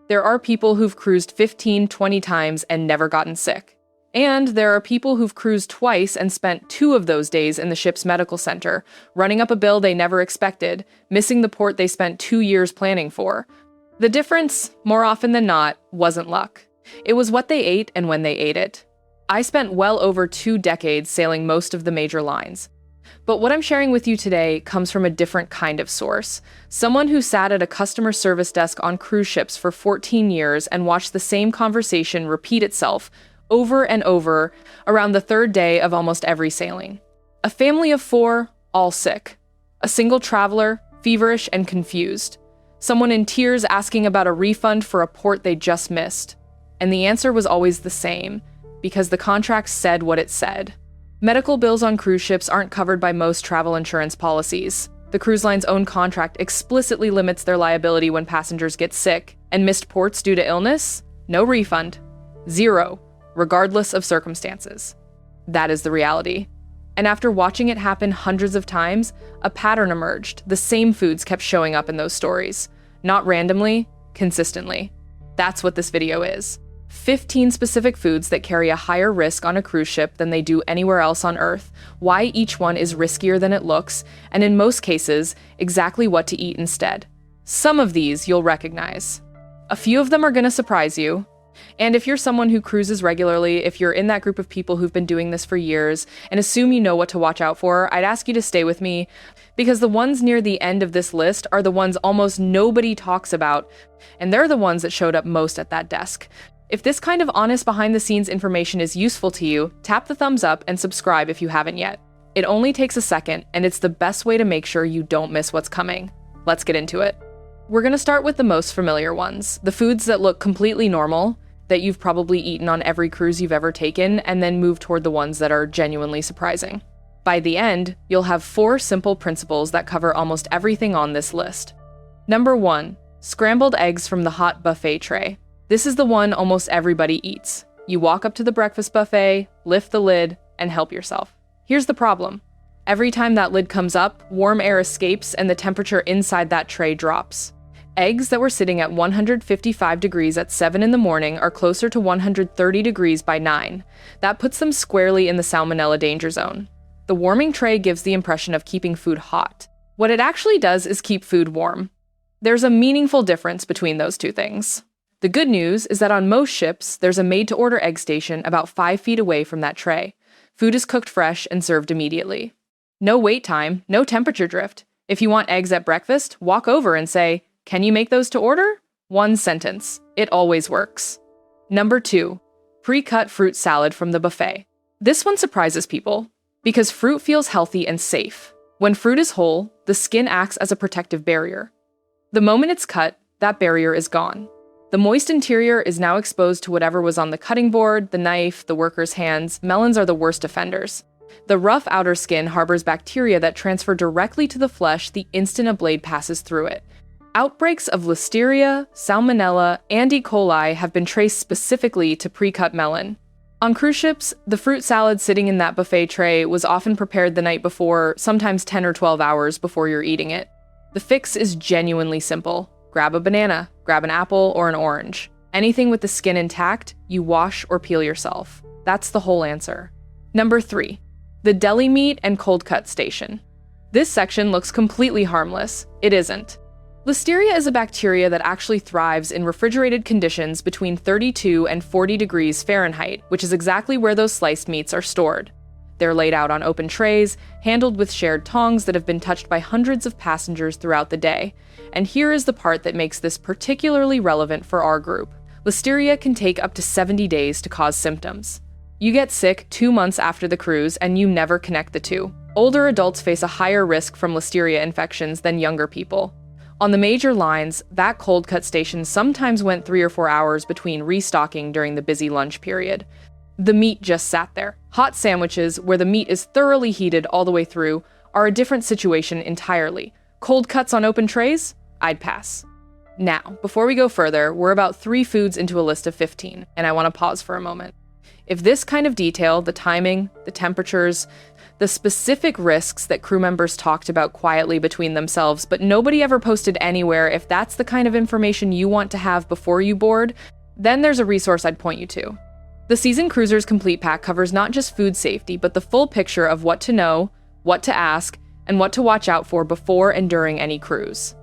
There are people who've cruised 15, 20 times and never gotten sick. And there are people who've cruised twice and spent 2 of those days in the ship's medical center, running up a bill they never expected, missing the port they spent 2 years planning for. The difference, more often than not, wasn't luck. It was what they ate and when they ate it. I spent well over 2 decades sailing most of the major lines. But what I'm sharing with you today comes from a different kind of source. Someone who sat at a customer service desk on cruise ships for 14 years and watched the same conversation repeat itself over and over around the 3rd day of almost every sailing. A family of 4, all sick. A single traveler, feverish and confused. Someone in tears asking about a refund for a port they just missed. And the answer was always the same, because the contract said what it said. Medical bills on cruise ships aren't covered by most travel insurance policies. The cruise line's own contract explicitly limits their liability when passengers get sick, and missed ports due to illness? No refund. 0, regardless of circumstances. That is the reality. And after watching it happen hundreds of times, a pattern emerged. The same foods kept showing up in those stories. Not randomly, consistently. That's what this video is. 15 specific foods that carry a higher risk on a cruise ship than they do anywhere else on Earth, why each one is riskier than it looks, and in most cases, exactly what to eat instead. Some of these you'll recognize. A few of them are gonna surprise you. And if you're someone who cruises regularly, if you're in that group of people who've been doing this for years and assume you know what to watch out for, I'd ask you to stay with me, because the ones near the end of this list are the ones almost nobody talks about, and they're the ones that showed up most at that desk. If this kind of honest behind-the-scenes information is useful to you, tap the thumbs up and subscribe if you haven't yet. It only takes a second, and it's the best way to make sure you don't miss what's coming. Let's get into it. We're gonna start with the most familiar ones, the foods that look completely normal, that you've probably eaten on every cruise you've ever taken, and then move toward the ones that are genuinely surprising. By the end, you'll have 4 simple principles that cover almost everything on this list. Number 1, scrambled eggs from the hot buffet tray. This is the one almost everybody eats. You walk up to the breakfast buffet, lift the lid, and help yourself. Here's the problem. Every time that lid comes up, warm air escapes and the temperature inside that tray drops. Eggs that were sitting at 155 degrees at 7 in the morning are closer to 130 degrees by 9. That puts them squarely in the salmonella danger zone. The warming tray gives the impression of keeping food hot. What it actually does is keep food warm. There's a meaningful difference between those two things. The good news is that on most ships, there's a made-to-order egg station about 5 feet away from that tray. Food is cooked fresh and served immediately. No wait time, no temperature drift. If you want eggs at breakfast, walk over and say, "Can you make those to order?" 1 sentence. It always works. Number 2, pre-cut fruit salad from the buffet. This one surprises people, because fruit feels healthy and safe. When fruit is whole, the skin acts as a protective barrier. The moment it's cut, that barrier is gone. The moist interior is now exposed to whatever was on the cutting board, the knife, the worker's hands. Melons are the worst offenders. The rough outer skin harbors bacteria that transfer directly to the flesh the instant a blade passes through it. Outbreaks of listeria, salmonella, and E. coli have been traced specifically to pre-cut melon. On cruise ships, the fruit salad sitting in that buffet tray was often prepared the night before, sometimes 10 or 12 hours before you're eating it. The fix is genuinely simple. Grab a banana, grab an apple or an orange. Anything with the skin intact, you wash or peel yourself. That's the whole answer. Number 3, the deli meat and cold cut station. This section looks completely harmless. It isn't. Listeria is a bacteria that actually thrives in refrigerated conditions between 32 and 40 degrees Fahrenheit, which is exactly where those sliced meats are stored. They're laid out on open trays, handled with shared tongs that have been touched by hundreds of passengers throughout the day. And here is the part that makes this particularly relevant for our group. Listeria can take up to 70 days to cause symptoms. You get sick 2 months after the cruise and you never connect the two. Older adults face a higher risk from listeria infections than younger people. On the major lines, that cold cut station sometimes went 3 or 4 hours between restocking during the busy lunch period. The meat just sat there. Hot sandwiches, where the meat is thoroughly heated all the way through, are a different situation entirely. Cold cuts on open trays? I'd pass. Now, before we go further, we're about 3 foods into a list of 15, and I want to pause for a moment. If this kind of detail, the timing, the temperatures, the specific risks that crew members talked about quietly between themselves, but nobody ever posted anywhere, if that's the kind of information you want to have before you board, then there's a resource I'd point you to. The Seasoned Cruiser's Complete Pack covers not just food safety, but the full picture of what to know, what to ask, and what to watch out for before and during any cruise.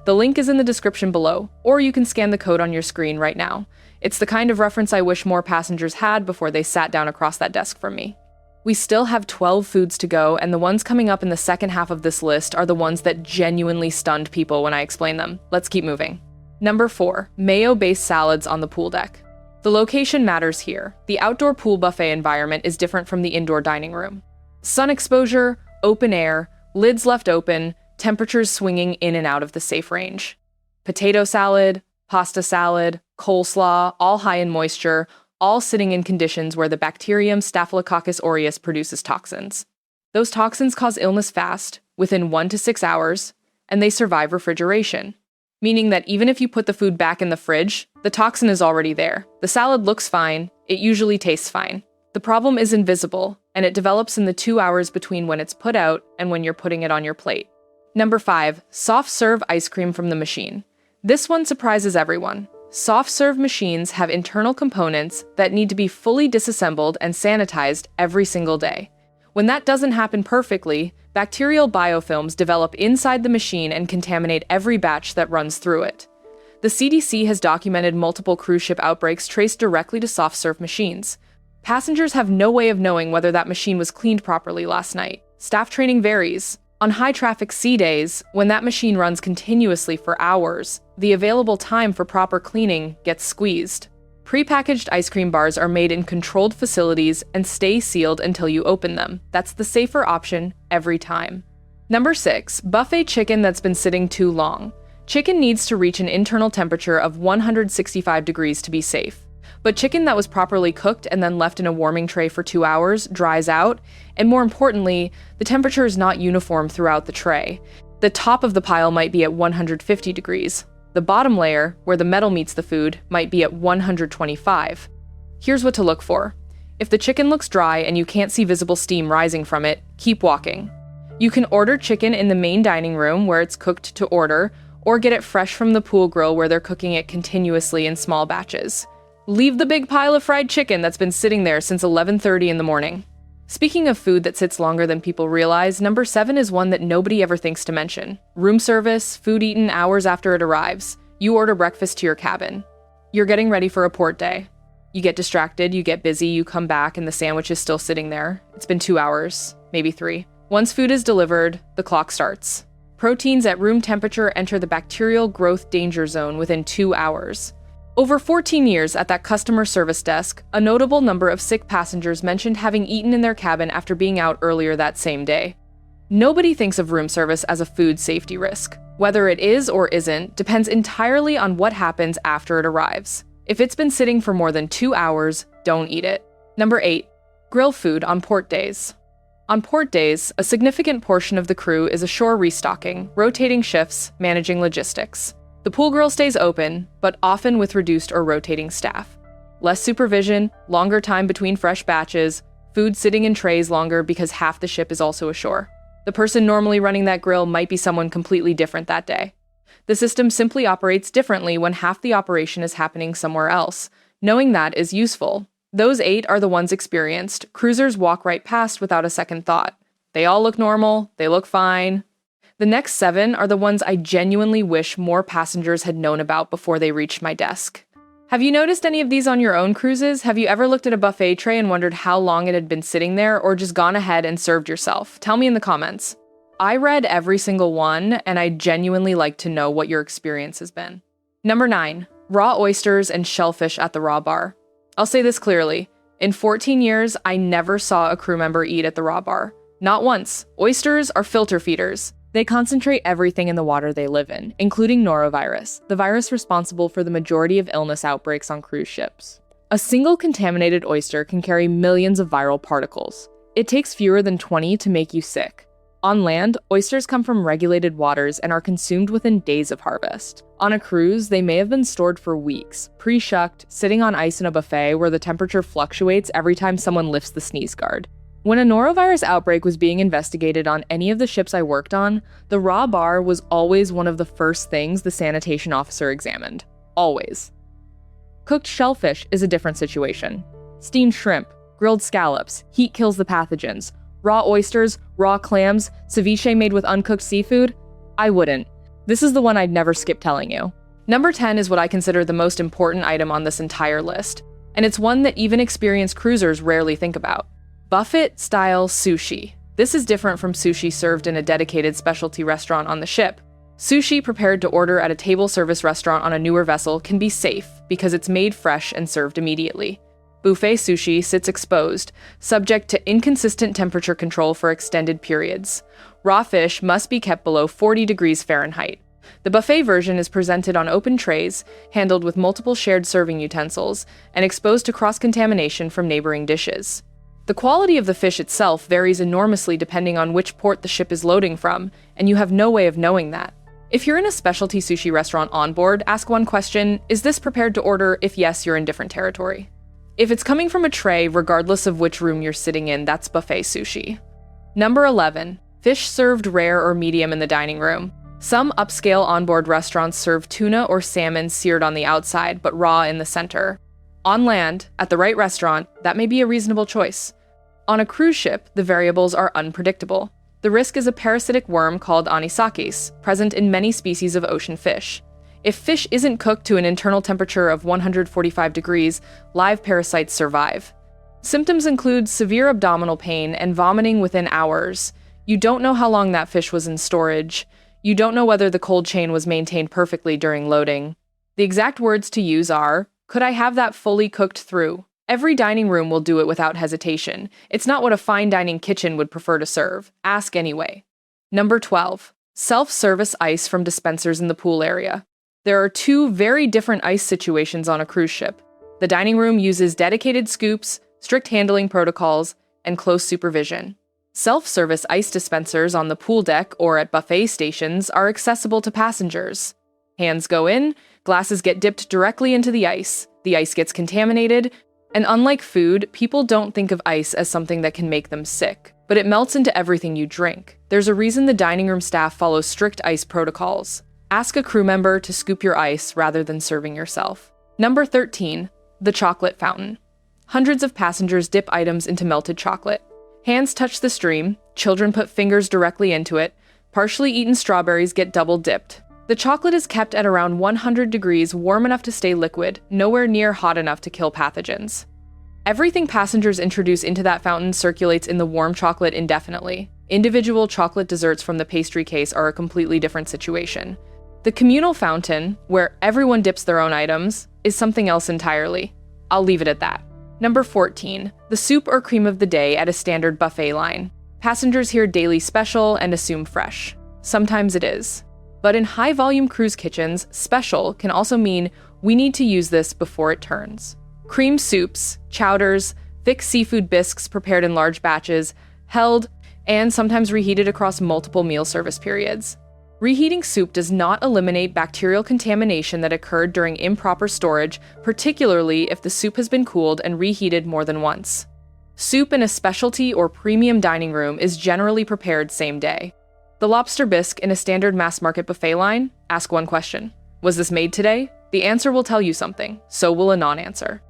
The link is in the description below, or you can scan the code on your screen right now. It's the kind of reference I wish more passengers had before they sat down across that desk from me. We still have 12 foods to go, and the ones coming up in the second half of this list are the ones that genuinely stunned people when I explained them. Let's keep moving. Number 4, mayo-based salads on the pool deck. The location matters here. The outdoor pool buffet environment is different from the indoor dining room. Sun exposure, open air, lids left open, temperatures swinging in and out of the safe range. Potato salad, pasta salad, coleslaw, all high in moisture, all sitting in conditions where the bacterium Staphylococcus aureus produces toxins. Those toxins cause illness fast, within 1 to 6 hours, and they survive refrigeration. Meaning that even if you put the food back in the fridge, the toxin is already there. The salad looks fine, it usually tastes fine. The problem is invisible, and it develops in the 2 hours between when it's put out and when you're putting it on your plate. Number 5, soft serve ice cream from the machine. This one surprises everyone. Soft serve machines have internal components that need to be fully disassembled and sanitized every single day. When that doesn't happen perfectly, bacterial biofilms develop inside the machine and contaminate every batch that runs through it. The CDC has documented multiple cruise ship outbreaks traced directly to soft serve machines. Passengers have no way of knowing whether that machine was cleaned properly last night. Staff training varies. On high-traffic sea days, when that machine runs continuously for hours, the available time for proper cleaning gets squeezed. Prepackaged ice cream bars are made in controlled facilities and stay sealed until you open them. That's the safer option every time. Number 6, buffet chicken that's been sitting too long. Chicken needs to reach an internal temperature of 165 degrees to be safe. But chicken that was properly cooked and then left in a warming tray for 2 hours dries out, and more importantly, the temperature is not uniform throughout the tray. The top of the pile might be at 150 degrees. The bottom layer, where the metal meets the food, might be at 125. Here's what to look for. If the chicken looks dry and you can't see visible steam rising from it, keep walking. You can order chicken in the main dining room where it's cooked to order, or get it fresh from the pool grill where they're cooking it continuously in small batches. Leave the big pile of fried chicken that's been sitting there since 11:30 in the morning. Speaking of food that sits longer than people realize, number 7 is one that nobody ever thinks to mention. Room service, food eaten hours after it arrives. You order breakfast to your cabin. You're getting ready for a port day. You get distracted, you get busy, you come back, and the sandwich is still sitting there. It's been 2 hours, maybe 3. Once food is delivered, the clock starts. Proteins at room temperature enter the bacterial growth danger zone within 2 hours. Over 14 years at that customer service desk, a notable number of sick passengers mentioned having eaten in their cabin after being out earlier that same day. Nobody thinks of room service as a food safety risk. Whether it is or isn't depends entirely on what happens after it arrives. If it's been sitting for more than 2 hours, don't eat it. Number 8, grill food on port days. On port days, a significant portion of the crew is ashore restocking, rotating shifts, managing logistics. The pool grill stays open, but often with reduced or rotating staff. Less supervision, longer time between fresh batches, food sitting in trays longer because half the ship is also ashore. The person normally running that grill might be someone completely different that day. The system simply operates differently when half the operation is happening somewhere else. Knowing that is useful. Those 8 are the ones experienced. Cruisers walk right past without a second thought. They all look normal, they look fine. The next 7 are the ones I genuinely wish more passengers had known about before they reached my desk. Have you noticed any of these on your own cruises? Have you ever looked at a buffet tray and wondered how long it had been sitting there, or just gone ahead and served yourself? Tell me in the comments. I read every single one, and I genuinely like to know what your experience has been. Number 9, raw oysters and shellfish at the raw bar. I'll say this clearly. In 14 years, I never saw a crew member eat at the raw bar. Not once. Oysters are filter feeders. They concentrate everything in the water they live in, including norovirus, the virus responsible for the majority of illness outbreaks on cruise ships. A single contaminated oyster can carry millions of viral particles. It takes fewer than 20 to make you sick. On land, oysters come from regulated waters and are consumed within days of harvest. On a cruise, they may have been stored for weeks, pre-shucked, sitting on ice in a buffet where the temperature fluctuates every time someone lifts the sneeze guard. When a norovirus outbreak was being investigated on any of the ships I worked on, the raw bar was always one of the first things the sanitation officer examined. Always. Cooked shellfish is a different situation. Steamed shrimp, grilled scallops, heat kills the pathogens. Raw oysters, raw clams, ceviche made with uncooked seafood? I wouldn't. This is the one I'd never skip telling you. Number 10 is what I consider the most important item on this entire list, and it's one that even experienced cruisers rarely think about. Buffet-style sushi. This is different from sushi served in a dedicated specialty restaurant on the ship. Sushi prepared to order at a table service restaurant on a newer vessel can be safe because it's made fresh and served immediately. Buffet sushi sits exposed, subject to inconsistent temperature control for extended periods. Raw fish must be kept below 40 degrees Fahrenheit. The buffet version is presented on open trays, handled with multiple shared serving utensils, and exposed to cross-contamination from neighboring dishes. The quality of the fish itself varies enormously depending on which port the ship is loading from, and you have no way of knowing that. If you're in a specialty sushi restaurant on board, ask one question: is this prepared to order? If yes, you're in different territory. If it's coming from a tray, regardless of which room you're sitting in, that's buffet sushi. Number 11. Fish served rare or medium in the dining room. Some upscale onboard restaurants serve tuna or salmon seared on the outside, but raw in the center. On land, at the right restaurant, that may be a reasonable choice. On a cruise ship, the variables are unpredictable. The risk is a parasitic worm called anisakis, present in many species of ocean fish. If fish isn't cooked to an internal temperature of 145 degrees, live parasites survive. Symptoms include severe abdominal pain and vomiting within hours. You don't know how long that fish was in storage. You don't know whether the cold chain was maintained perfectly during loading. The exact words to use are, "Could I have that fully cooked through?" Every dining room will do it without hesitation. It's not what a fine dining kitchen would prefer to serve. Ask anyway. Number 12. Self-service ice from dispensers in the pool area. There are two very different ice situations on a cruise ship. The dining room uses dedicated scoops, strict handling protocols, and close supervision. Self-service ice dispensers on the pool deck or at buffet stations are accessible to passengers. Hands go in, glasses get dipped directly into the ice gets contaminated, and unlike food, people don't think of ice as something that can make them sick, but it melts into everything you drink. There's a reason the dining room staff follows strict ice protocols. Ask a crew member to scoop your ice rather than serving yourself. Number 13. The chocolate fountain. Hundreds of passengers dip items into melted chocolate. Hands touch the stream, children put fingers directly into it, partially eaten strawberries get double dipped. The chocolate is kept at around 100 degrees, warm enough to stay liquid, nowhere near hot enough to kill pathogens. Everything passengers introduce into that fountain circulates in the warm chocolate indefinitely. Individual chocolate desserts from the pastry case are a completely different situation. The communal fountain, where everyone dips their own items, is something else entirely. I'll leave it at that. Number 14. The soup or cream of the day at a standard buffet line. Passengers hear daily special and assume fresh. Sometimes it is. But in high-volume cruise kitchens, special can also mean we need to use this before it turns. Cream soups, chowders, thick seafood bisques prepared in large batches, held, and sometimes reheated across multiple meal service periods. Reheating soup does not eliminate bacterial contamination that occurred during improper storage, particularly if the soup has been cooled and reheated more than once. Soup in a specialty or premium dining room is generally prepared same day. The lobster bisque in a standard mass market buffet line? Ask one question. Was this made today? The answer will tell you something, so will a non-answer.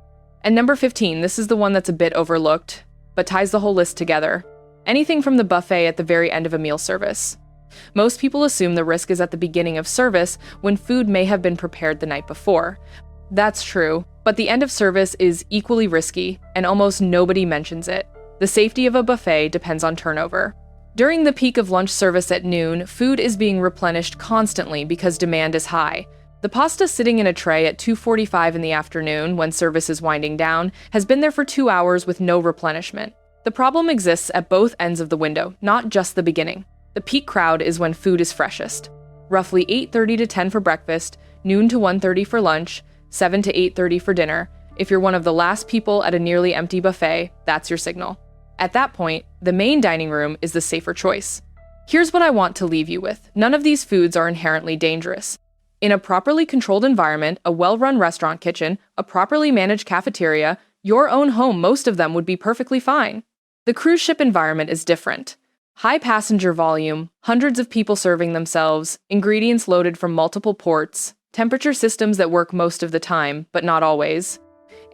And number 15, this is the one that's a bit overlooked, but ties the whole list together. Anything from the buffet at the very end of a meal service. Most people assume the risk is at the beginning of service when food may have been prepared the night before. That's true, but the end of service is equally risky, and almost nobody mentions it. The safety of a buffet depends on turnover. During the peak of lunch service at noon, food is being replenished constantly because demand is high. The pasta sitting in a tray at 2:45 in the afternoon, when service is winding down, has been there for 2 hours with no replenishment. The problem exists at both ends of the window, not just the beginning. The peak crowd is when food is freshest. Roughly 8:30 to 10 for breakfast, noon to 1:30 for lunch, 7 to 8:30 for dinner. If you're one of the last people at a nearly empty buffet, that's your signal. At that point, the main dining room is the safer choice. Here's what I want to leave you with. None of these foods are inherently dangerous. In a properly controlled environment, a well-run restaurant kitchen, a properly managed cafeteria, your own home, most of them would be perfectly fine. The cruise ship environment is different. High passenger volume, hundreds of people serving themselves, ingredients loaded from multiple ports, temperature systems that work most of the time, but not always,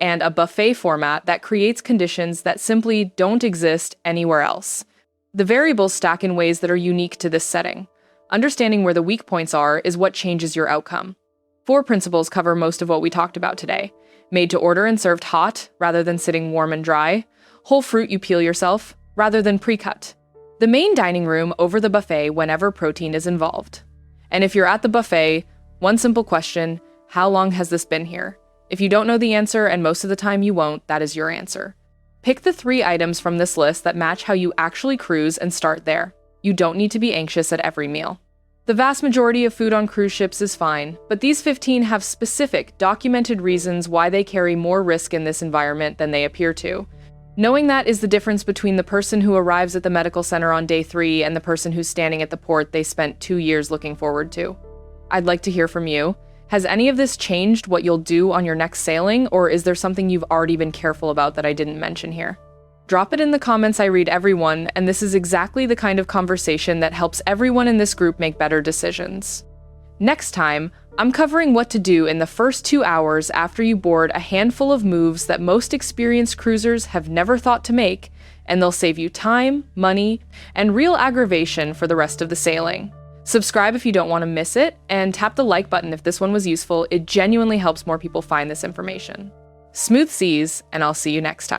and a buffet format that creates conditions that simply don't exist anywhere else. The variables stack in ways that are unique to this setting. Understanding where the weak points are is what changes your outcome. 4 principles cover most of what we talked about today. Made to order and served hot, rather than sitting warm and dry. Whole fruit you peel yourself, rather than pre-cut. The main dining room over the buffet whenever protein is involved. And if you're at the buffet, one simple question: how long has this been here? If you don't know the answer, and most of the time you won't, that is your answer. Pick the 3 items from this list that match how you actually cruise and start there. You don't need to be anxious at every meal. The vast majority of food on cruise ships is fine, but these 15 have specific, documented reasons why they carry more risk in this environment than they appear to. Knowing that is the difference between the person who arrives at the medical center on day 3 and the person who's standing at the port they spent 2 years looking forward to. I'd like to hear from you. Has any of this changed what you'll do on your next sailing, or is there something you've already been careful about that I didn't mention here? Drop it in the comments. I read everyone, and this is exactly the kind of conversation that helps everyone in this group make better decisions. Next time, I'm covering what to do in the first 2 hours after you board a handful of moves that most experienced cruisers have never thought to make, and they'll save you time, money, and real aggravation for the rest of the sailing. Subscribe if you don't want to miss it, and tap the like button if this one was useful. It genuinely helps more people find this information. Smooth seas, and I'll see you next time.